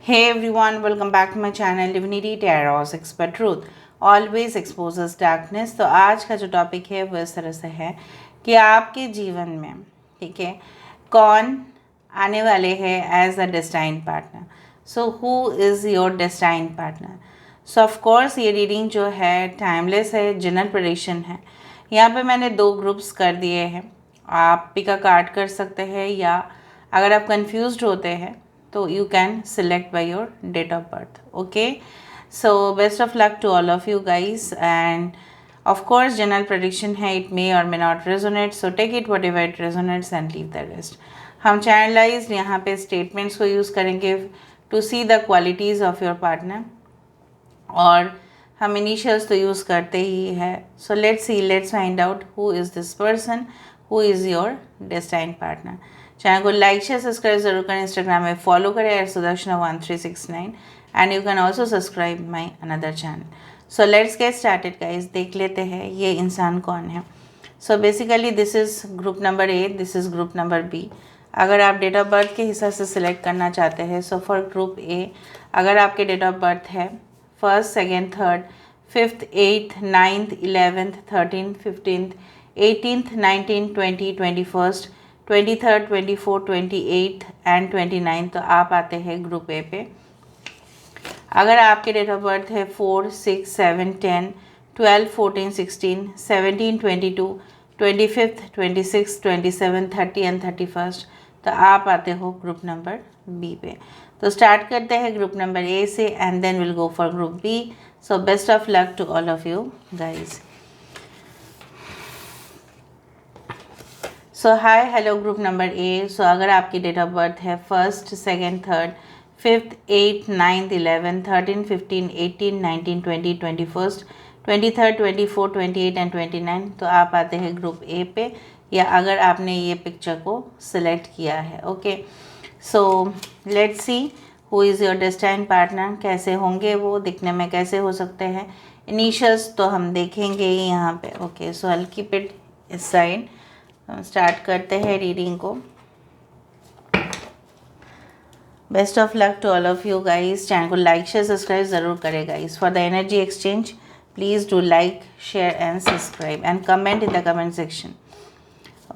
Hey everyone, welcome back to my channel Divinity Tarot Expert Truth always exposes darkness। तो आज का जो topic है वो इस तरह से है कि आपके जीवन में, ठीक है, कौन आने वाले हैं as a destine partner. So who is your destined partner. So of course ये रीडिंग जो है टाइमलेस है, जनरल प्रेडिक्शन है। यहाँ पे मैंने 2 ग्रुप्स कर दिए हैं। आप पिक अ कार्ड कर सकते हैं या अगर आप कंफ्यूज्ड होते हैं तो you can select by your date of birth. Okay, so best of luck to all of you guys, and of course general prediction है, it may or may not resonate, so take it whatever it resonates and leave the rest। हम channelized यहाँ पे statements को use करेंगे to see the qualities of your partner, और हम initials तो use करते ही है। So let's see, let's find out who is this person, who is your destined partner. Channel को लाइक शेयर सब्सक्राइब जरूर करें, इंस्टाग्राम में फॉलो करें @Sudakshana1369, and you can also subscribe my another channel. So let's get started guys. देख लेते हैं ये इंसान कौन है। So basically this is group number A, this is group number B. अगर आप डेट ऑफ बर्थ के हिसाब से सिलेक्ट करना चाहते हैं, सो फॉर ग्रुप ए अगर आपके डेट ऑफ बर्थ है 1st, 2nd, 3rd, 5th, 8th, 9th, 11th, 13th, 15th, 18th, 19th, 20, 21st, 23rd, 24th, 28th and 29th, तो आप आते हैं ग्रुप ए पे। अगर आपके डेट ऑफ बर्थ है 4, 6, 7, 10, 12, 14, 16, 17, 22, 25th, 26, 27, 30 एंड 31st, तो आप आते हो ग्रुप नंबर बी पे। तो स्टार्ट करते हैं ग्रुप नंबर ए से and then will go for group B. So best of luck to all of you guys. So hi hello group number A. So अगर आपकी डेट ऑफ बर्थ है 1st, 2nd, 3rd, 5th, 8th, 9th, 11th, 13, 15, 18, 19, 20, 21st, 23rd, 24, 28 and 29, तो आप आते हैं group A पे, या अगर आपने ये पिक्चर को सिलेक्ट किया है। Okay, so let's see who is your destined partner. कैसे होंगे वो, दिखने में कैसे हो सकते हैं। इनिशियल्स तो हम देखेंगे ही यहाँ पे। Okay, so I keep it इस साइड। स्टार्ट करते हैं रीडिंग को। Best of luck to all of you guys. Channel को लाइक शेयर सब्सक्राइब ज़रूर करें guys. For the energy exchange please do like share and subscribe and comment in the comment section.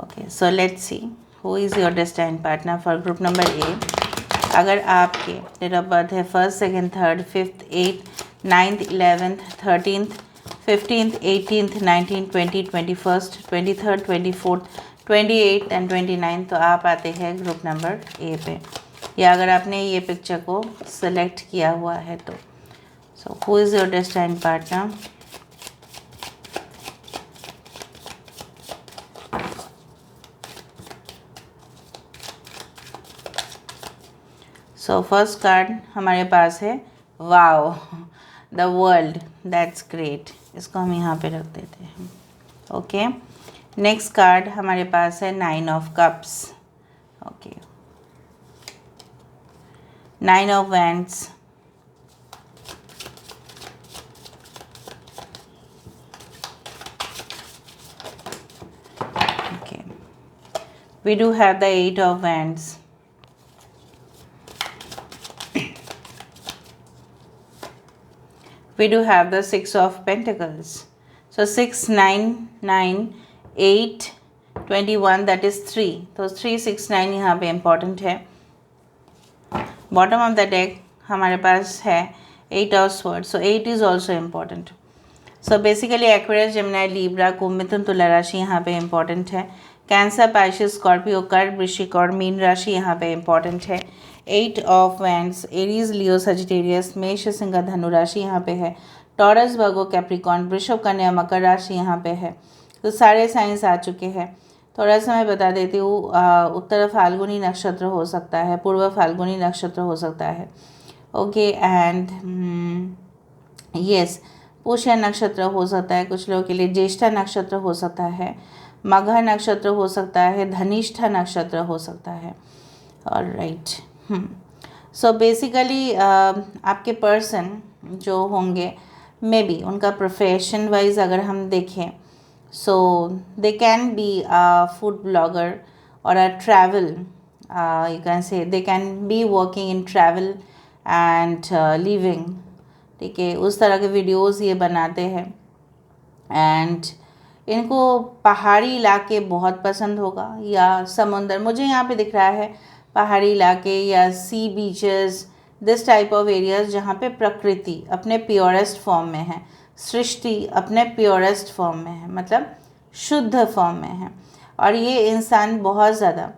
Okay, so let's see who is your destined partner for group number A. अगर आपके date of birth है 1st, 2nd, 3rd, 5th, 8th, 9th, 11th, 13th, 15th, 18th, 19th, 20, 21st, 23rd, 24th, 28th and 29, तो आप आते हैं group number ए पे, या अगर आपने ये पिक्चर को सेलेक्ट किया हुआ है तो। सो who is your destined partner. So first card हमारे पास है wow the world, that's great. इसको हम यहाँ पे रख देते हैं। ओके, नेक्स्ट कार्ड हमारे पास है 9 of cups. Okay, 9 of wands, okay, we do have the 8 of wands, we do have the 6 of Pentacles. So 6, 9, 9, 8, 21, that is 3. तो 3, 6, 9 यहाँ पे important है। Bottom of the deck हमारे पास है 8 of Swords. So 8 is also important. So basically Aquarius, Gemini, Libra, कुंभ, मिथुन, तुला राशि यहाँ पे important है। कैंसर, पाइसेस, स्कॉर्पियो, कर्क, वृश्चिक और मीन राशि यहाँ पे important है। 8 of wands, Aries, Leo, Sagittarius, मेष, सिंह, धनु राशि यहाँ पे है। टॉरस, वर्गो, कैप्रिकॉर्न, वृषभ, कन्या, मकर राशि यहाँ पे है। तो सारे साइंस आ चुके हैं। थोड़ा सा मैं बता देती हूँ, उत्तर फाल्गुनी नक्षत्र हो सकता है, पूर्व फाल्गुनी नक्षत्र हो सकता है। ओके, एंड यस, पुष्य नक्षत्र हो सकता है कुछ लोगों के लिए, ज्येष्ठा नक्षत्र हो सकता है, मघा नक्षत्र हो सकता है, धनिष्ठा नक्षत्र हो सकता है। ऑलराइट, सो बेसिकली आपके पर्सन जो होंगे, मे बी उनका प्रोफेशन वाइज अगर हम देखें, so they can be a food blogger और a travel, you can say they can be working in travel and living, ठीक है, उस तरह के वीडियोस ये बनाते हैं। एंड इनको पहाड़ी इलाके बहुत पसंद होगा या समुंदर, मुझे यहाँ पे दिख रहा है पहाड़ी इलाके या sea beaches, this type of areas जहाँ पे प्रकृति अपने प्योरेस्ट फॉर्म में है, सृष्टि अपने प्योरेस्ट फॉर्म में है, मतलब शुद्ध फॉर्म में है। और ये इंसान बहुत ज़्यादा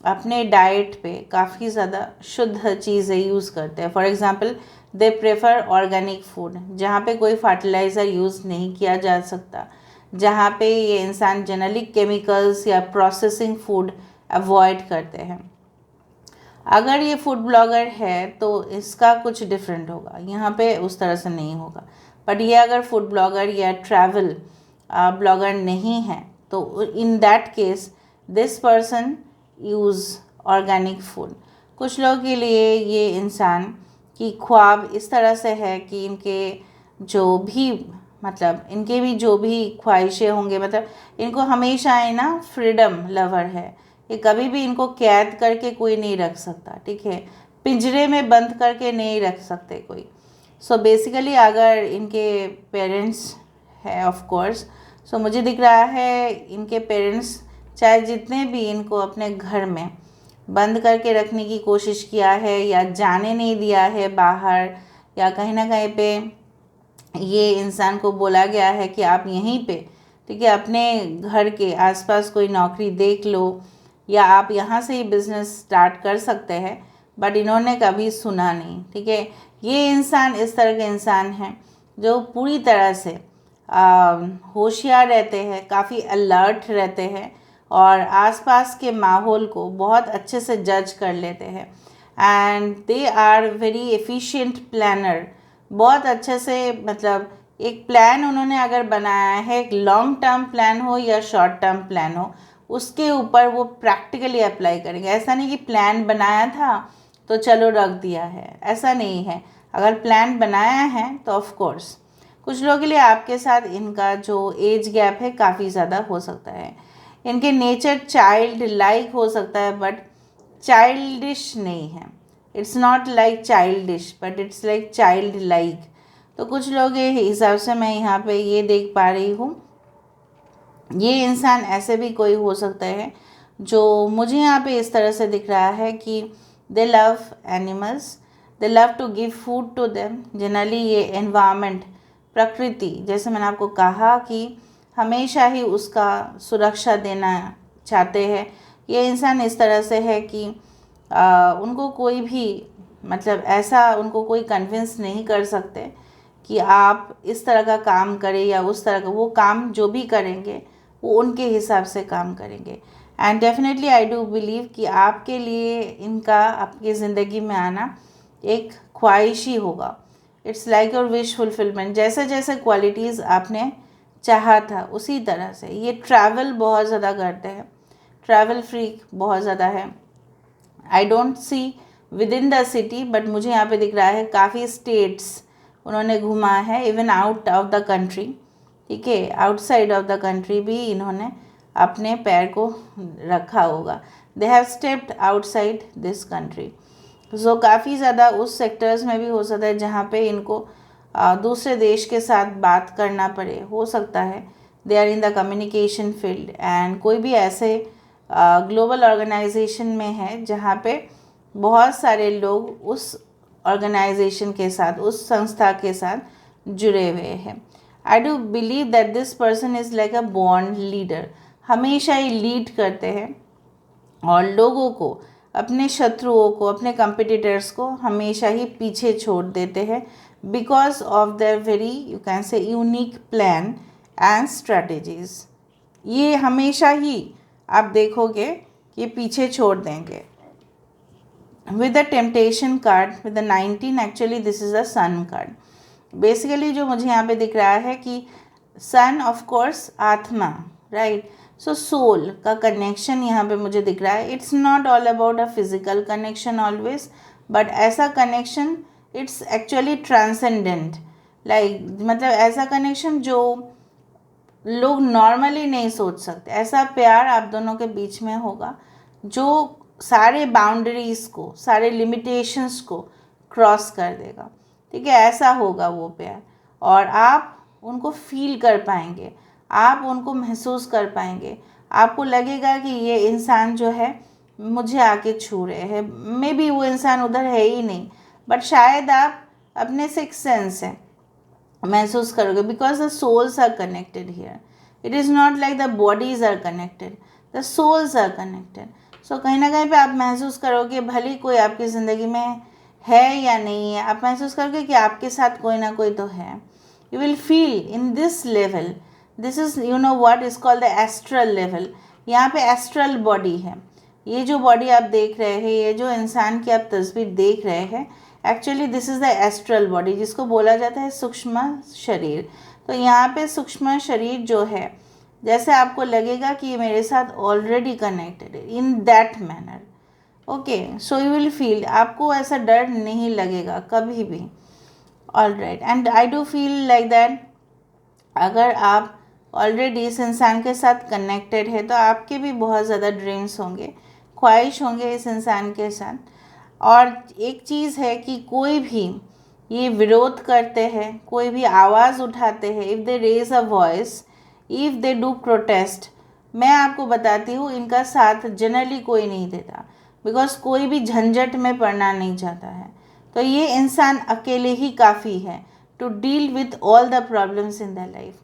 अपने डाइट पे काफ़ी ज़्यादा शुद्ध चीज़ें यूज़ करते हैं। For example they prefer organic food, जहाँ पे कोई फर्टिलाइज़र यूज़ नहीं किया जा सकता, जहाँ पे ये इंसान जनरली केमिकल्स या प्रोसेसिंग फूड अवॉइड करते हैं। अगर ये फूड ब्लॉगर है तो इसका कुछ डिफरेंट होगा, यहाँ पे उस तरह से नहीं होगा। बट ये अगर फूड ब्लॉगर या ट्रैवल ब्लॉगर नहीं है तो in that case this person use organic food. कुछ लोगों के लिए ये इंसान की ख्वाब इस तरह से है कि इनके जो भी मतलब इनके भी जो भी ख्वाहिशें होंगे, मतलब इनको हमेशा है ना फ्रीडम लवर है, ये कभी भी इनको कैद करके कोई नहीं रख सकता, ठीक है, पिंजरे में बंद करके नहीं रख सकते कोई। सो बेसिकली अगर इनके पेरेंट्स है ऑफ कोर्स, सो मुझे दिख रहा है इनके पेरेंट्स चाहे जितने भी इनको अपने घर में बंद करके रखने की कोशिश किया है या जाने नहीं दिया है बाहर, या कहीं ना कहीं पे ये इंसान को बोला गया है कि आप यहीं पे, ठीक है, अपने घर के आसपास कोई नौकरी देख लो या आप यहाँ से ही बिज़नेस स्टार्ट कर सकते हैं, बट इन्होंने कभी सुना नहीं, ठीक है। ये इंसान इस तरह के इंसान हैं जो पूरी तरह से होशियार रहते हैं, काफ़ी अलर्ट रहते हैं और आसपास के माहौल को बहुत अच्छे से जज कर लेते हैं। And they are very efficient planner, बहुत अच्छे से, मतलब एक प्लान उन्होंने अगर बनाया है, एक लॉन्ग टर्म प्लान हो या शॉर्ट टर्म प्लान हो, उसके ऊपर वो प्रैक्टिकली अप्लाई करेंगे। ऐसा नहीं कि प्लान बनाया था तो चलो रख दिया है, ऐसा नहीं है। अगर प्लान बनाया है तो ऑफ कोर्स कुछ लोगों के लिए आपके साथ इनका जो एज गैप है काफ़ी ज़्यादा हो सकता है। इनके नेचर चाइल्ड लाइक हो सकता है बट चाइल्डिश नहीं है। It's not like childish but it's like child like. तो कुछ लोग के हिसाब से मैं यहाँ पे ये देख पा रही हूँ, ये इंसान ऐसे भी कोई हो सकता है जो मुझे यहाँ पे इस तरह से दिख रहा है कि they love animals, they love to give food to them. Generally ये एनवायरनमेंट, प्रकृति, जैसे मैंने आपको कहा कि हमेशा ही उसका सुरक्षा देना चाहते हैं। ये इंसान इस तरह से है कि उनको कोई भी, मतलब ऐसा उनको कोई कन्विंस नहीं कर सकते कि आप इस तरह का काम करें या उस तरह का, वो काम जो भी करेंगे वो उनके हिसाब से काम करेंगे। And definitely I do believe कि आपके लिए इनका आपकी ज़िंदगी में आना एक ख्वाहिश ही होगा। It's like your wish fulfilment. जैसे जैसे क्वालिटीज़ आपने चाहा था उसी तरह से ये ट्रैवल बहुत ज़्यादा करते हैं, ट्रैवल फ्रीक बहुत ज़्यादा है। I don't see with in the city but मुझे यहाँ पे दिख रहा है काफ़ी स्टेट्स उन्होंने घूमा है, even out of the country, ठीक है, आउटसाइड ऑफ द कंट्री भी इन्होंने अपने पैर को रखा होगा। They have stepped outside this country. So काफ़ी ज़्यादा उस सेक्टर्स में भी हो सकता है जहाँ पे इनको दूसरे देश के साथ बात करना पड़े, हो सकता है they are in the communication field and कोई भी ऐसे ग्लोबल ऑर्गेनाइजेशन में है जहाँ पे बहुत सारे लोग उस ऑर्गेनाइजेशन के साथ, उस संस्था के साथ जुड़े हुए हैं। आई do believe that this person is like a born leader, हमेशा ही लीड करते हैं और लोगों को, अपने शत्रुओं को, अपने कंपिटिटर्स को हमेशा ही पीछे छोड़ देते हैं because of their very you can say unique plan and strategies. ये हमेशा ही आप देखोगे ये पीछे छोड़ देंगे। With the temptation card, with the 19, actually this is a sun card. Basically जो मुझे यहाँ पे दिख रहा है कि सन ऑफ कोर्स आत्मा, राइट, सो सोल का कनेक्शन यहाँ पे मुझे दिख रहा है। It's not all about a physical connection always, but ऐसा connection it's actually transcendent, like मतलब ऐसा कनेक्शन जो लोग नॉर्मली नहीं सोच सकते। ऐसा प्यार आप दोनों के बीच में होगा जो सारे बाउंड्रीज़ को, सारे लिमिटेशंस को क्रॉस कर देगा, ठीक है, ऐसा होगा वो पेयर। और आप उनको फील कर पाएंगे, आप उनको महसूस कर पाएंगे, आपको लगेगा कि ये इंसान जो है मुझे आके छू रहे हैं। मे बी वो इंसान उधर है ही नहीं, बट शायद आप अपने सिक्स सेंस से महसूस करोगे, because the souls are connected here. It is not like the bodies are connected, the souls are connected. So कहीं ना कहीं पे आप महसूस करोगे, भले कोई आपकी ज़िंदगी में है या नहीं है, आप महसूस करोगे कि आपके साथ कोई ना कोई तो है। You will feel in this level, this is you know what is called the astral level. यहाँ पे एस्ट्रल बॉडी है। ये जो बॉडी आप देख रहे हैं, ये जो इंसान की आप तस्वीर देख रहे हैं, actually this is the astral body, जिसको बोला जाता है सूक्ष्म शरीर। तो यहाँ पे सूक्ष्म शरीर जो है, जैसे आपको लगेगा कि ये मेरे साथ ऑलरेडी कनेक्टेड है, in that manner. Okay, so you will feel, आपको ऐसा डर नहीं लगेगा कभी भी। All right, and I do feel like that अगर आप ऑलरेडी इस इंसान के साथ कनेक्टेड है तो आपके भी बहुत ज़्यादा ड्रीम्स होंगे, ख्वाहिश होंगे इस इंसान के साथ। और एक चीज़ है कि कोई भी ये विरोध करते हैं, कोई भी आवाज़ उठाते हैं, if they raise a voice, if they do protest, मैं आपको बताती हूँ इनका साथ जनरली कोई नहीं देता, बिकॉज कोई भी झंझट में पड़ना नहीं चाहता है। तो ये इंसान अकेले ही काफ़ी है to deal with all the problems in the life.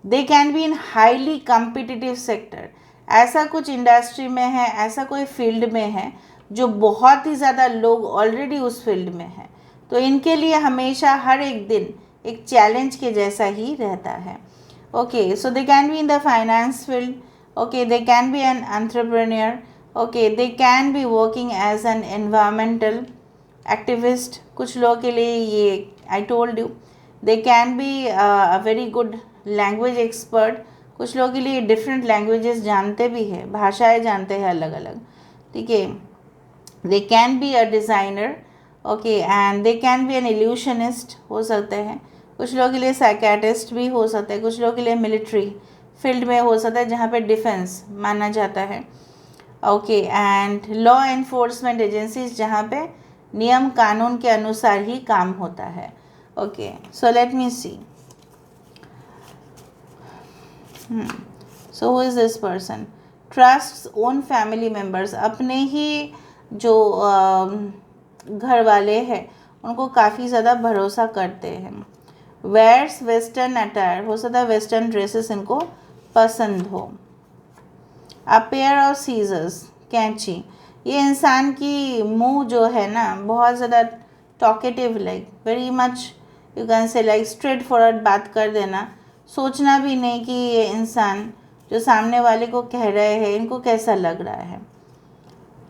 They can be in highly competitive sector, ऐसा कुछ इंडस्ट्री में है, ऐसा कोई फील्ड में है जो बहुत ही ज़्यादा लोग ऑलरेडी उस फील्ड में हैं, तो इनके लिए हमेशा हर एक दिन एक चैलेंज के जैसा ही रहता है। Okay, so they can be in the finance field, okay, they can be an entrepreneur, okay, they can be working as an environmental activist. कुछ लोगों के लिए ये I told you, they can be a very good language expert. कुछ लोगों के लिए different languages जानते भी हैं, भाषाएं जानते हैं अलग अलग, ठीक है। They can be a designer, okay, and they can be an illusionist हो सकते हैं। कुछ लोगों के लिए साइकेट्रिस्ट भी हो सकते हैं, कुछ लोगों के लिए मिलिट्री फील्ड में हो सकता है जहाँ पे डिफेंस माना जाता है, okay, and law enforcement agencies जहाँ पे नियम कानून के अनुसार ही काम होता है। Okay, so let me see, so who is this person? Trusts own family members, अपने ही जो घर वाले हैं उनको काफ़ी ज़्यादा भरोसा करते हैं। वेयर्स वेस्टर्न अटायर, हो सकता है वेस्टर्न ड्रेसेस इनको पसंद हो। अ पेयर ऑफ सीजर्स, कैंची, ये इंसान की मुंह जो है ना बहुत ज़्यादा talkative, like very much you can से लाइक स्ट्रेट फॉरवर्ड बात कर देना, सोचना भी नहीं कि ये इंसान जो सामने वाले को कह रहे हैं इनको कैसा लग रहा है।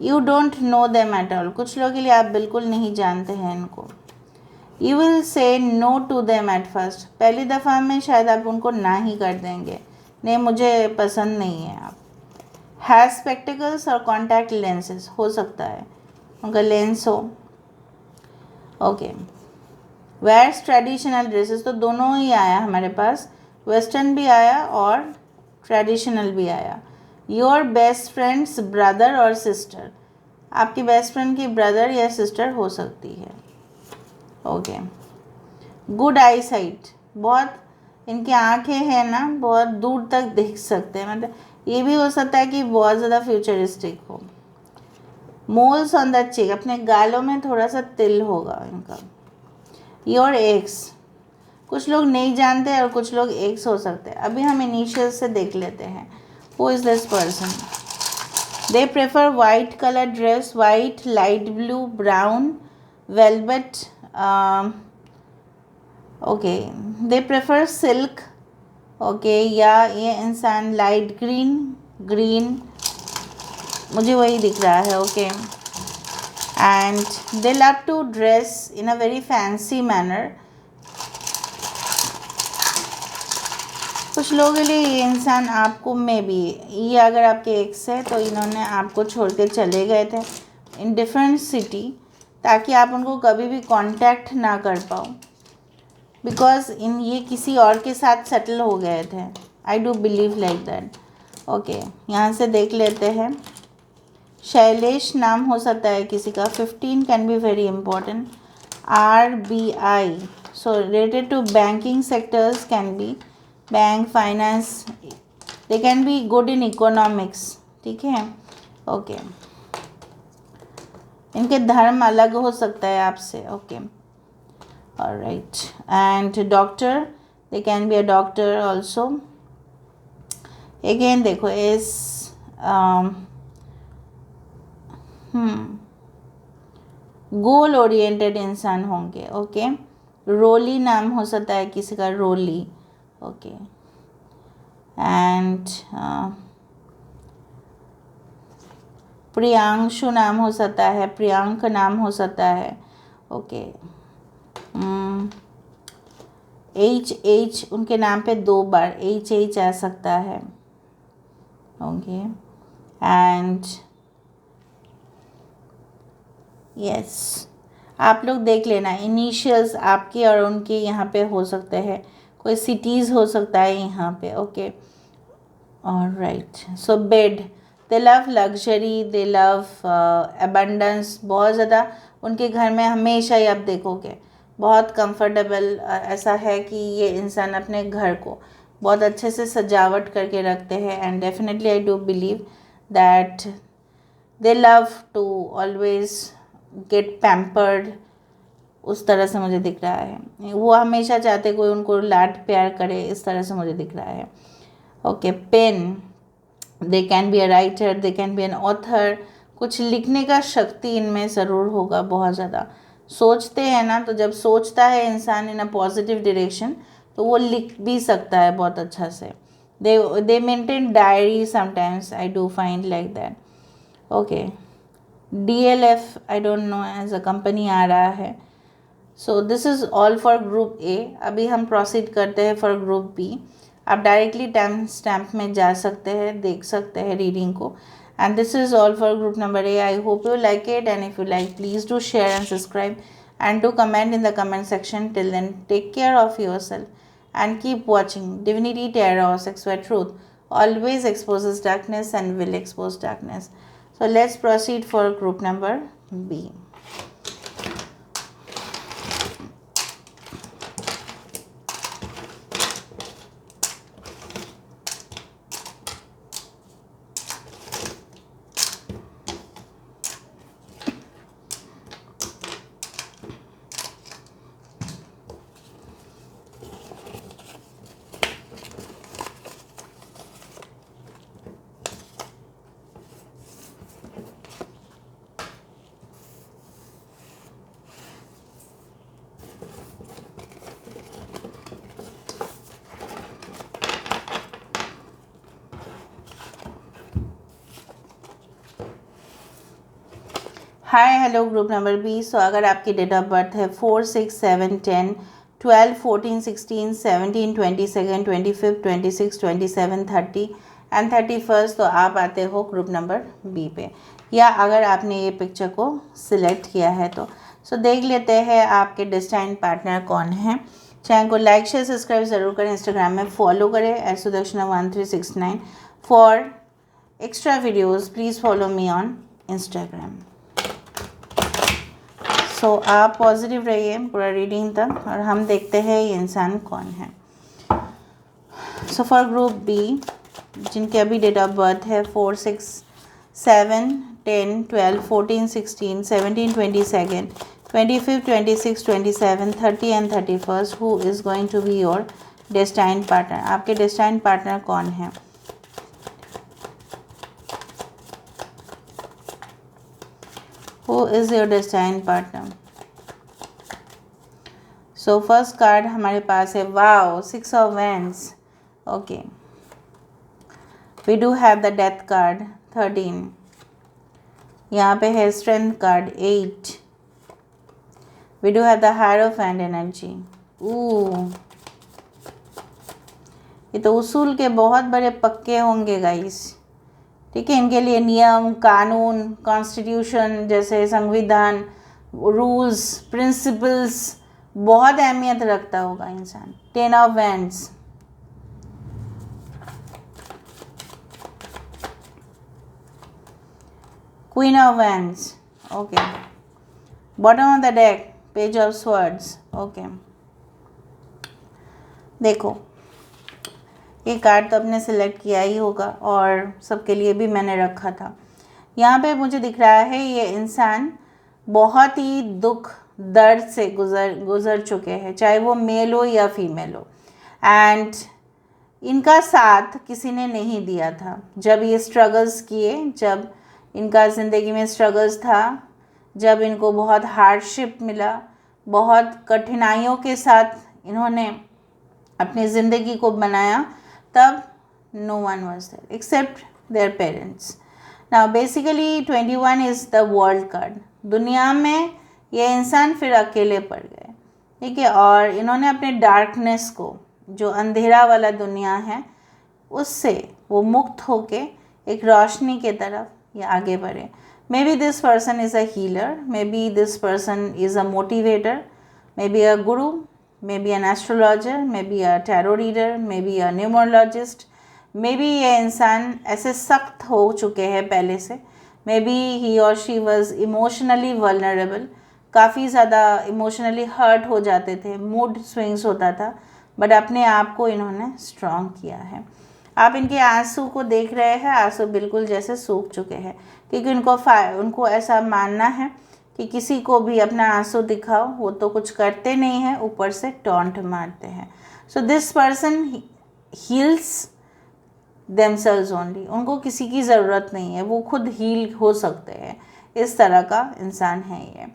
You don't know them at all, कुछ लोगों के लिए आप बिल्कुल नहीं जानते हैं इनको। You will say no to them at first, पहली दफ़ा में शायद आप उनको ना ही कर देंगे, नहीं मुझे पसंद नहीं है आप। हैज़ स्पेक्टिकल्स और कॉन्टैक्ट लेंसेज, हो सकता है उनका लेंस हो। ओके, वेयर्स ट्रेडिशनल ड्रेसेस, तो दोनों ही आया हमारे पास, वेस्टर्न भी आया और ट्रेडिशनल भी आया। योर बेस्ट फ्रेंड्स ब्रदर और सिस्टर, आपकी बेस्ट फ्रेंड की ब्रदर या सिस्टर हो सकती है। ओके, गुड आई साइट, बहुत इनकी आँखें हैं ना बहुत दूर तक देख सकते हैं, मतलब ये भी हो सकता है कि बहुत ज़्यादा फ्यूचरिस्टिक हो। मोल्स ऑन द चीक, अपने गालों में थोड़ा सा तिल होगा इनका। योर एक्स, कुछ लोग नहीं जानते और कुछ लोग एक्स हो सकते हैं। अभी हम इनिशियल से देख लेते हैं। Who is this person? They prefer white colour dress, white, light blue, brown, velvet, okay, they prefer silk, okay, या ये इंसान लाइट ग्रीन, ग्रीन, मुझे वही दिख रहा है, okay, and they love to dress in a very fancy manner. कुछ लोगों के लिए ये इंसान आपको में भी, ये अगर आपके एक्स है तो इन्होंने आपको छोड़ के चले गए थे इन डिफरेंट सिटी, ताकि आप उनको कभी भी कांटेक्ट ना कर पाओ, बिकॉज इन ये किसी और के साथ सेटल हो गए थे। आई do believe like that. Okay, यहाँ से देख लेते हैं। शैलेश नाम हो सकता है किसी का, 15 can be very important. RBI. So related to banking sectors can be bank, finance. They can be good in economics. ठीक है, ओके. इनके धर्म अलग हो सकता है आपसे. Okay, alright. And doctor, they can be a doctor also. Again देखो इस गोल ओरिएंटेड इंसान होंगे. ओके, रोली नाम हो सकता है किसी का, रोली. ओके, एंड प्रियांशु नाम हो सकता है, प्रियांक नाम हो सकता है. ओके, एच उनके नाम पे 2 बार एच आ सकता है. ओके, एंड यस, आप लोग देख लेना इनिशियल्स आपके और उनके यहाँ पे हो सकते हैं. कोई सिटीज़ हो सकता है यहाँ पे. Okay, alright. सो बेड, दे लव लग्जरी, दे लव अबंडेंस. बहुत ज़्यादा उनके घर में हमेशा ही आप देखोगे बहुत कंफर्टेबल ऐसा है कि ये इंसान अपने घर को बहुत अच्छे से सजावट करके रखते हैं. And definitely I do believe that they love to always get pampered. उस तरह से मुझे दिख रहा है. वो हमेशा चाहते कोई उनको लाड प्यार करे, इस तरह से मुझे दिख रहा है. Okay, pen, they can be a writer, they can be an author. कुछ लिखने का शक्ति इनमें ज़रूर होगा. बहुत ज़्यादा सोचते हैं ना, तो जब सोचता है इंसान इन अ पॉजिटिव डायरेक्शन तो वो लिख भी सकता है बहुत अच्छा से. They maintain diary sometimes, I do find like that. Okay, DLF I don't know as a company आ रहा है. So this is all for group A. अभी हम प्रोसीड करते हैं फॉर ग्रुप बी. आप डायरेक्टली टाइम स्टैम्प में जा सकते हैं, देख सकते हैं रीडिंग को. And this is all for group number A. I hope you like it, and if you like, please do share and subscribe and do comment in the comment section. Till then, take care of yourself and keep watching. Divinity Tarot, Sex Where Truth always exposes darkness and will expose darkness. So let's proceed for group number B. Hi hello group number B. So अगर आपकी date of birth है 4, 6, 7, 10, 12, 14, 16, 17, 22, 25, 26, 27, 30 and 31, तो आप आते हो group number B पे. या अगर आपने ये पिक्चर को सिलेक्ट किया है तो सो देख लेते हैं आपके डेस्टाइन पार्टनर कौन है. चैनल को लाइक शेयर सब्सक्राइब ज़रूर करें. इंस्टाग्राम में फॉलो करें @Sudakshana1369 for extra videos. Please follow me on Instagram. So आप पॉजिटिव रहिए पूरा रीडिंग तक, और हम देखते हैं ये इंसान कौन है. सो फॉर ग्रुप बी, जिनके अभी डेट ऑफ बर्थ है 4, 6, 7, 10, 12, 14, 16, 17, 22, 25, 26, 27, 30 and 31, who is going to be your destined partner. आपके डेस्टाइन पार्टनर कौन है? Who is your destined partner? So first card हमारे पास है wow 6 of Wands. Okay. We do have the Death card 13. यहाँ पे है Strength card 8. We do have the Hierophant energy. ये तो उसूल के बहुत बड़े पक्के होंगे गाइस. ठीक है, इनके लिए नियम कानून कॉन्स्टिट्यूशन जैसे संविधान रूल्स प्रिंसिपल्स बहुत अहमियत रखता होगा इंसान. 10 of wands. Queen of wands. Okay, bottom of the deck page of swords. Okay, देखो ये कार्ड तो आपने सिलेक्ट किया ही होगा और सबके लिए भी मैंने रखा था। यहाँ पे मुझे दिख रहा है ये इंसान बहुत ही दुख दर्द से गुज़र चुके हैं, चाहे वो मेल हो या फीमेल हो, एंड इनका साथ किसी ने नहीं दिया था जब ये स्ट्रगल्स किए, जब इनका ज़िंदगी में स्ट्रगल्स था, जब इनको बहुत हार्डशिप मिला, बहुत कठिनाइयों के साथ इन्होंने अपनी ज़िंदगी को बनाया, तब no one was there except their parents. Now basically 21 is the world card. दुनिया में ये इंसान फिर अकेले पड़ गए, ठीक है, और इन्होंने अपने डार्कनेस को, जो अंधेरा वाला दुनिया है, उससे वो मुक्त होके एक रोशनी के तरफ ये आगे बढ़े। Maybe this person is a healer, maybe this person is a motivator, maybe a guru, maybe an astrologer, maybe a tarot reader, maybe a numerologist. Maybe ये इंसान ऐसे सख्त हो चुके हैं पहले से, may be ही और शी वॉज इमोशनली वल्नरेबल, काफ़ी ज़्यादा इमोशनली हर्ट हो जाते थे, मूड स्विंग्स होता था, बट अपने आप को इन्होंने स्ट्रॉन्ग किया है। आप इनके आंसू को देख रहे हैं, आंसू बिल्कुल जैसे सूख चुके हैं, क्योंकि उनको ऐसा मानना है कि किसी को भी अपना आंसू दिखाओ, वो तो कुछ करते नहीं हैं, ऊपर से टॉन्ट मारते हैं। So this person heels themselves only, उनको किसी की ज़रूरत नहीं है, वो खुद हील हो सकते हैं, इस तरह का इंसान है ये।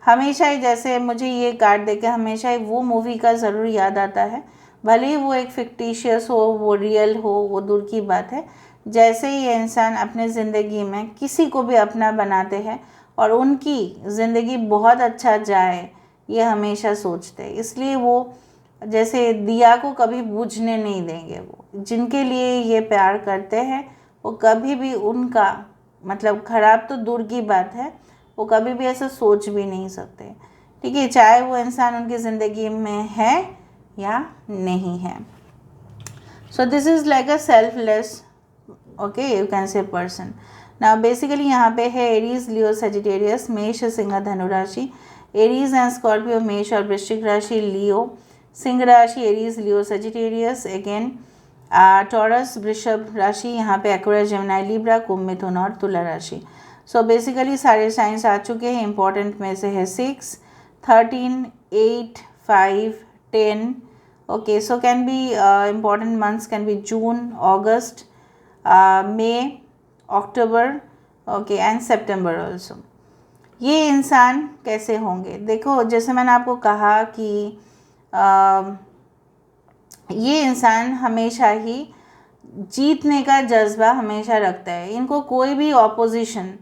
हमेशा ही, जैसे मुझे ये कार्ड देके हमेशा ही वो मूवी का ज़रूर याद आता है, भले ही वो एक फिक्टिशियस हो, वो रियल हो, वो दूर की बात है। जैसे ही ये इंसान अपने ज़िंदगी में किसी को भी अपना बनाते हैं और उनकी ज़िंदगी बहुत अच्छा जाए, ये हमेशा सोचते हैं, इसलिए वो जैसे दिया को कभी बुझने नहीं देंगे। वो जिनके लिए ये प्यार करते हैं, वो कभी भी उनका मतलब ख़राब तो दूर की बात है, वो कभी भी ऐसा सोच भी नहीं सकते, ठीक है, चाहे वो इंसान उनकी ज़िंदगी में है या नहीं है। So this is like a selfless, okay, you can से पर्सन। नाउ बेसिकली यहाँ पे है एरीज, लियो, सेजिटेरियस, मेष, सिंह, धनु राशि, एरीज एंड स्कॉर्पियो, मेष और वृश्चिक राशि, लियो, सिंह राशि, एरीज, लियो, सेजिटेरियस, अगेन टॉरस, वृषभ राशि, यहाँ पे एक्वेरियस, जेमिनी, लिब्रा, कुंभ, मिथुन और तुला राशि। सो बेसिकली सारे साइंस आ चुके हैं। इंपॉर्टेंट में से है 6, 13, 8, 5, 10। Okay, so can be important months can be June, August, May, October, okay, and September also. ये इंसान कैसे होंगे? देखो, जैसे मैंने आपको कहा कि ये इंसान हमेशा ही जीतने का जज्बा हमेशा रखता है। इनको कोई भी ऑपोजिशन,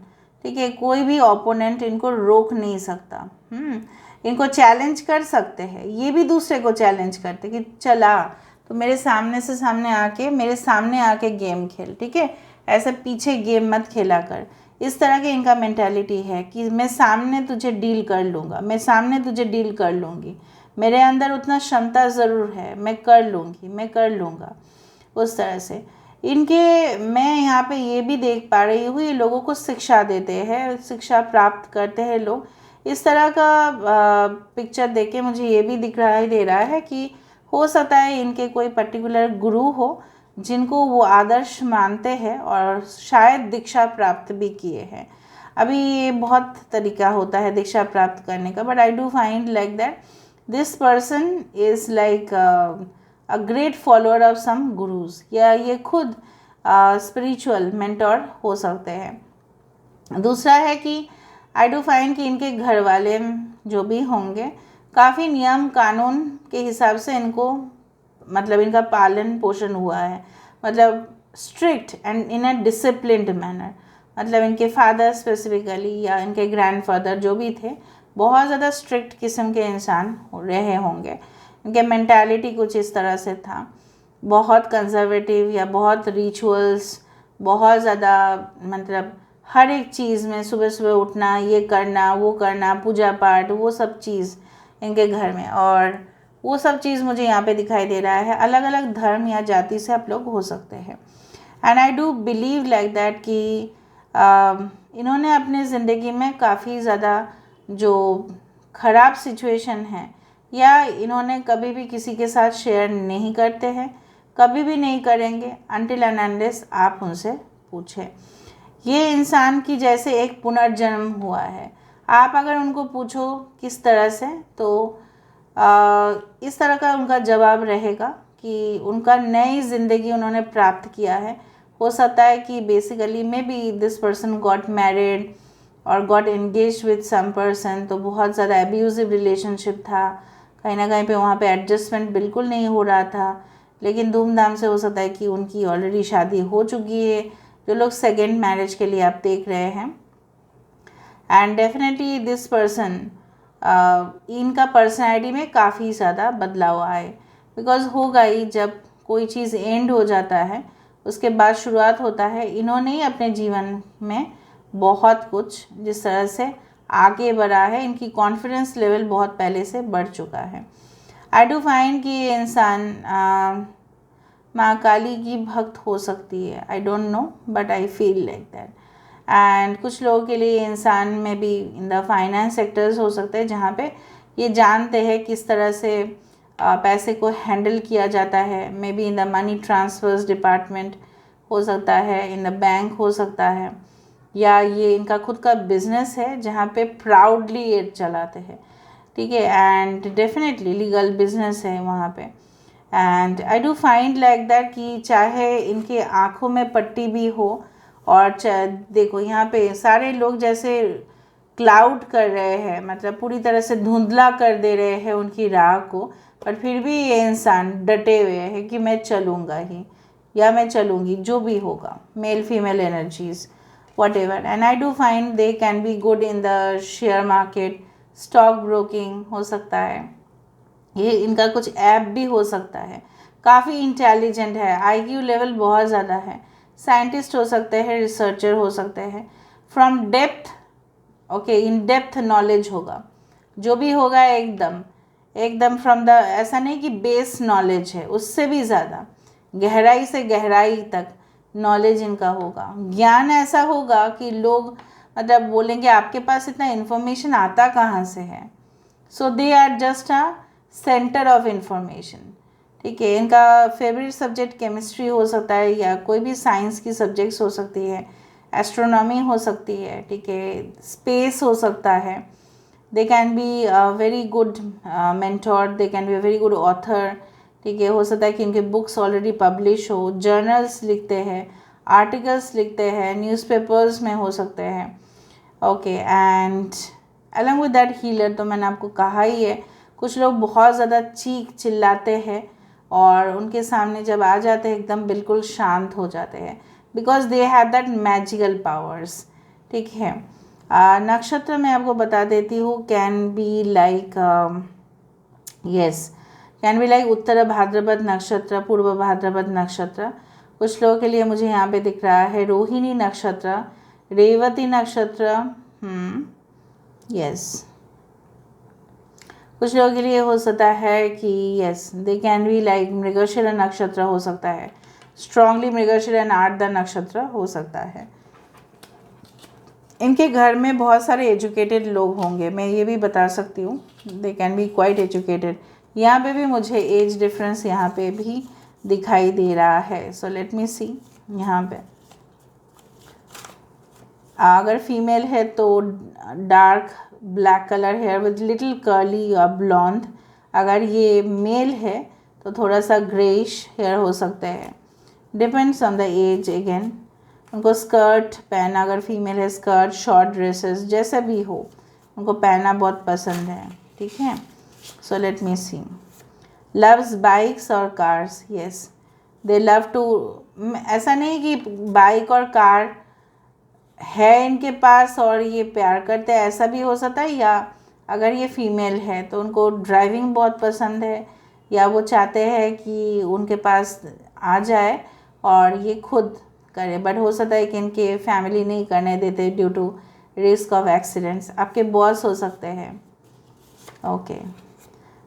ठीक है, कोई भी ओपोनेंट इनको रोक नहीं सकता। इनको चैलेंज कर सकते हैं, ये भी दूसरे को चैलेंज करते कि चला तो मेरे सामने आके गेम खेल, ठीक है, ऐसे पीछे गेम मत खेला कर। इस तरह की इनका मेंटालिटी है कि मैं सामने तुझे डील कर लूँगा, मैं सामने तुझे डील कर लूँगी, मेरे अंदर उतना क्षमता ज़रूर है, मैं कर लूँगी, मैं कर लूँगा, उस तरह से इनके। मैं यहाँ पे ये भी देख पा रही हूँ, ये लोगों को शिक्षा देते हैं, शिक्षा प्राप्त करते हैं लोग। इस तरह का पिक्चर देख के मुझे ये भी दिखाई दे रहा है कि हो सकता है इनके कोई पर्टिकुलर गुरु हो जिनको वो आदर्श मानते हैं और शायद दीक्षा प्राप्त भी किए हैं। अभी ये बहुत तरीका होता है दीक्षा प्राप्त करने का, but I do find like that this person is like a great follower of some gurus, या ये खुद स्पिरिचुअल मेंटोर हो सकते हैं। दूसरा है कि आई डू फाइंड कि इनके घर वाले जो भी होंगे काफ़ी नियम कानून के हिसाब से इनको मतलब इनका पालन पोषण हुआ है, मतलब strict and in a disciplined manner. मतलब इनके फादर स्पेसिफिकली या इनके ग्रैंडफादर जो भी थे, बहुत ज़्यादा स्ट्रिक्ट किस्म के इंसान रहे होंगे। इनके मेंटालिटी कुछ इस तरह से था, बहुत कंजर्वेटिव या बहुत रिचुअल्स, बहुत ज़्यादा मतलब हर एक चीज़ में सुबह सुबह उठना, ये करना, वो करना, पूजा पाठ, वो सब चीज़ इनके घर में। और वो सब चीज़ मुझे यहाँ पे दिखाई दे रहा है। अलग अलग धर्म या जाति से आप लोग हो सकते हैं। And I do believe like that कि इन्होंने अपने ज़िंदगी में काफ़ी ज़्यादा जो ख़राब सिचुएशन है या इन्होंने कभी भी किसी के साथ शेयर नहीं करते हैं, कभी भी नहीं करेंगे अनटिल एंड अनलेस आप उनसे पूछें। ये इंसान की जैसे एक पुनर्जन्म हुआ है। आप अगर उनको पूछो किस तरह से, तो इस तरह का उनका जवाब रहेगा कि उनका नई ज़िंदगी उन्होंने प्राप्त किया है। हो सकता है कि basically maybe this person got married और got engaged with some person, तो बहुत ज़्यादा एब्यूजिव रिलेशनशिप था, कहीं ना कहीं पे वहाँ पे एडजस्टमेंट बिल्कुल नहीं हो रहा था, लेकिन धूमधाम से हो सकता है कि उनकी ऑलरेडी शादी हो चुकी है, जो लोग सेकेंड मैरिज के लिए आप देख रहे हैं। एंड डेफिनेटली दिस पर्सन, इनका पर्सनैलिटी में काफ़ी ज़्यादा बदलाव आए, बिकॉज होगा ही, जब कोई चीज़ एंड हो जाता है उसके बाद शुरुआत होता है। इन्होंने ही अपने जीवन में बहुत कुछ जिस तरह से आगे बढ़ा है, इनकी कॉन्फिडेंस लेवल बहुत पहले से बढ़ चुका है। आई डू फाइंड कि ये इंसान माँ काली की भक्त हो सकती है। आई don't no but I feel like that. And कुछ लोगों के लिए इंसान में भी इन द फाइनेंस सेक्टर्स हो सकते हैं, जहाँ पे ये जानते हैं किस तरह से पैसे को हैंडल किया जाता है। Maybe in the money transfers department हो सकता है, इन द बैंक हो सकता है, या ये इनका खुद का बिजनेस है जहाँ पे प्राउडली ये चलाते हैं, ठीक है। एंड डेफिनेटली लीगल बिजनेस है वहाँ पे। And I do find like that कि चाहे इनके आँखों में पट्टी भी हो, और देखो यहाँ पे सारे लोग जैसे क्लाउड कर रहे हैं, मतलब पूरी तरह से धुंधला कर दे रहे हैं उनकी राह को, पर फिर भी ये इंसान डटे हुए हैं कि मैं चलूँगा ही, या मैं चलूँगी, जो भी होगा, male female energies whatever. And I do find they can be good in the share market, stock broking हो सकता है, ये इनका कुछ ऐप भी हो सकता है। काफ़ी इंटेलिजेंट है, IQ लेवल बहुत ज़्यादा है, साइंटिस्ट हो सकते हैं, रिसर्चर हो सकते हैं। From depth, okay, in depth knowledge होगा, जो भी होगा एकदम एकदम फ्रॉम द, ऐसा नहीं कि बेस नॉलेज है, उससे भी ज़्यादा गहराई से गहराई तक नॉलेज इनका होगा। ज्ञान ऐसा होगा कि लोग मतलब बोलेंगे आपके पास इतना इन्फॉर्मेशन आता कहाँ से है। So they are just a centre of information, ठीक है। इनका फेवरेट सब्जेक्ट केमिस्ट्री हो सकता है, या कोई भी साइंस की सब्जेक्ट्स हो सकती है, एस्ट्रोनॉमी हो सकती है, ठीक है, स्पेस हो सकता है। They can be very good mentor, they can be a very good author, ठीक है। हो सकता है कि इनके बुक्स ऑलरेडी पब्लिश हो, जर्नल्स लिखते हैं, आर्टिकल्स लिखते हैं, न्यूज़पेपर्स में हो सकते हैं, okay. And along with that healer, तो मैंने आपको कहा ही है, कुछ लोग बहुत ज़्यादा चीख चिल्लाते हैं और उनके सामने जब आ जाते हैं एकदम बिल्कुल शांत हो जाते हैं, because they have that magical powers, ठीक है। नक्षत्र मैं आपको बता देती हूँ, can be like yes, can be like Uttara Bhadrapada नक्षत्र, पूर्व भाद्रपद नक्षत्र। कुछ लोगों के लिए मुझे यहाँ पे दिख रहा है रोहिणी नक्षत्र, रेवती नक्षत्र, यस। कुछ लोगों के लिए हो सकता है कि yes, they can be like Mrigashira नक्षत्र हो सकता है, स्ट्रांगली मृगशिरा एंड आर्द्रा नक्षत्र हो सकता है। इनके घर में बहुत सारे एजुकेटेड लोग होंगे, मैं ये भी बता सकती हूँ, दे कैन बी क्वाइट एजुकेटेड। यहाँ पे भी मुझे एज डिफरेंस यहाँ पे भी दिखाई दे रहा है। सो लेट मी सी, यहाँ पे अगर फीमेल है तो dark black colour here with little curly या ब्लॉन्ड, अगर ये मेल है तो थोड़ा सा ग्रेइश हेयर हो सकते हैं, depends on the age again. उनको स्कर्ट पहनना, अगर फीमेल है स्कर्ट, शॉर्ट ड्रेसेस, जैसा भी हो उनको पहनना बहुत पसंद है, ठीक है। So let me see, loves bikes और cars, yes they love to, ऐसा नहीं कि बाइक और कार है इनके पास और ये प्यार करते हैं, ऐसा भी हो सकता है। या अगर ये फीमेल है तो उनको ड्राइविंग बहुत पसंद है, या वो चाहते हैं कि उनके पास आ जाए और ये खुद करे, बट हो सकता है कि इनके फैमिली नहीं करने देते due to risk of accidents. आपके बॉस हो सकते हैं, ओके।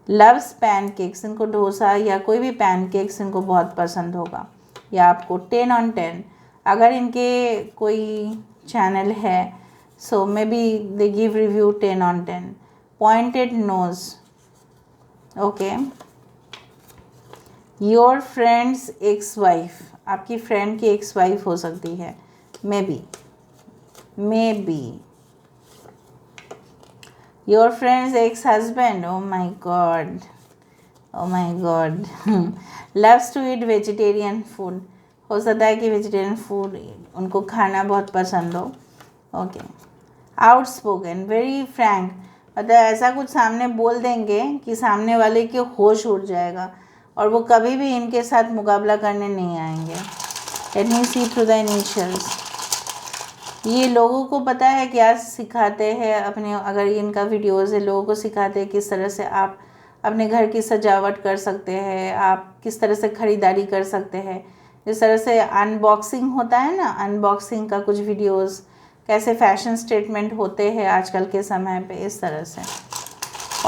लव्स पैनकेक्स, इनको डोसा या कोई भी पैनकेक्स इनको बहुत पसंद होगा। या आपको 10 on 10, अगर इनके कोई चैनल है so maybe they give review 10 on 10। pointed nose. Okay. Your friend's ex-wife, आपकी फ्रेंड की एक्स वाइफ हो सकती है, maybe your friend's ex husband, oh my God, loves to eat vegetarian food, हो सकता है कि वेजिटेरियन फूड उनको खाना बहुत पसंद हो. ओके. आउटस्पोकन, वेरी फ्रैंक, मतलब ऐसा कुछ सामने बोल देंगे कि सामने वाले के होश उड़ जाएगा और वो कभी भी इनके साथ मुकाबला करने नहीं आएंगे. Let me see through the initials. ये लोगों को पता है क्या सिखाते हैं अपने, अगर इनका वीडियोज़ है, लोगों को सिखाते हैं किस तरह से आप अपने घर की सजावट कर सकते हैं, आप किस तरह से ख़रीदारी कर सकते हैं. जिस तरह से अनबॉक्सिंग होता है ना, अनबॉक्सिंग का कुछ वीडियोज़, कैसे फैशन स्टेटमेंट होते हैं आजकल के समय पे, इस तरह से.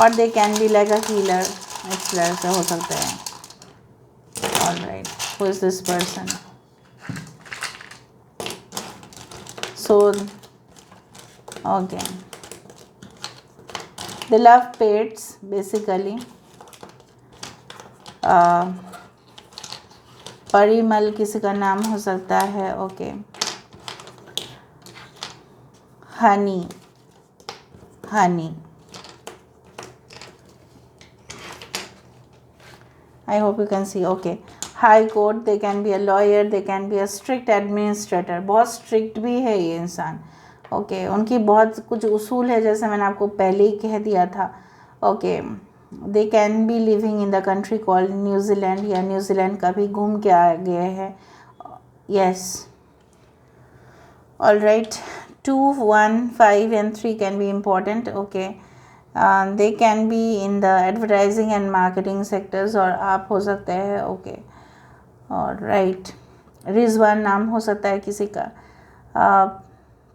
और दे can be like a healer, इस तरह से हो सकते हैं. Alright, who is this person? So okay, they love pets basically. Parimal किसी का नाम हो सकता है. Okay. Honey, I hope you can see. Okay. High court, they can be a lawyer, they can be a strict administrator. बहुत strict भी है ये इंसान. ओके. उनकी बहुत कुछ उसूल है, जैसे मैंने आपको पहले ही कह दिया था. Okay. They can B living in the country called New Zealand, या न्यूजीलैंड कभी घूम के आ गए हैं. Yes. All right. 2, 1, 5 and 3 can be important. Okay. They can be in the advertising and marketing sectors, और आप हो सकते हैं. ओके. और राइट. रिजवान नाम हो सकता है किसी का.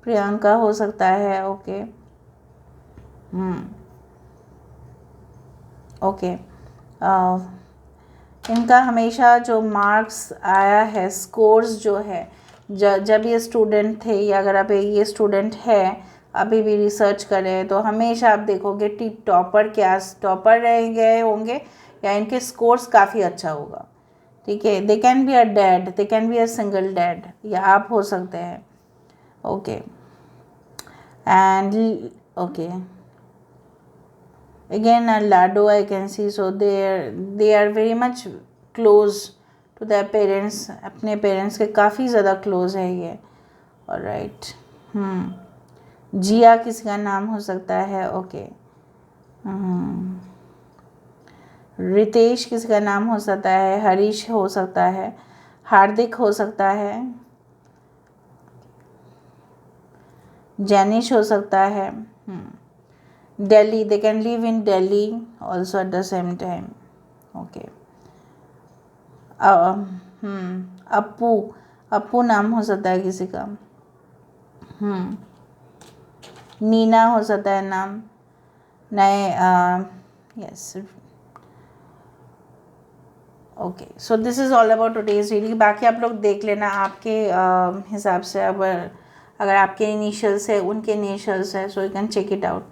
प्रियंका हो सकता है. ओके. ओके. इनका हमेशा जो मार्क्स आया है, स्कोर्स जो है, जब ये स्टूडेंट थे, या अगर आप ये स्टूडेंट है अभी भी रिसर्च करें, तो हमेशा आप देखोगे कि टॉपर रह गए होंगे, या इनके स्कोर्स काफ़ी अच्छा होगा. ठीक है. They can be a dad, they can be a single dad, या आप हो सकते हैं. Okay. And okay, again a lado I can see. So they are very much close to their parents, अपने पेरेंट्स के काफ़ी ज़्यादा क्लोज है ये. ऑलराइट. जिया किसी का नाम हो सकता है. ओके. रितेश किसी का नाम हो सकता है. हरीश हो सकता है. हार्दिक हो सकता है. जैनिश हो सकता है. Delhi, they can live in Delhi also at the same time. Okay. Appu नाम हो सकता है किसी का. नीना हो सकता है नाम. नए yes. Okay. So this is all about today's reading. बाकी आप लोग देख लेना आपके हिसाब से, अगर आपके इनिशियल्स है, उनके इनिशियल्स है, so you can check it out.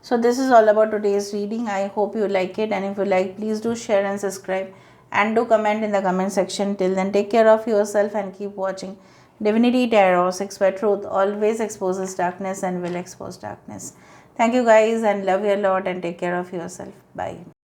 So this is all about today's reading. I hope you like it, and if you like, please do share and subscribe, and do comment in the comment section. Till then, take care of yourself and keep watching Divinity Tarot. Expert Truth always exposes darkness and will expose darkness. Thank you guys, and love you a lot, and take care of yourself. Bye.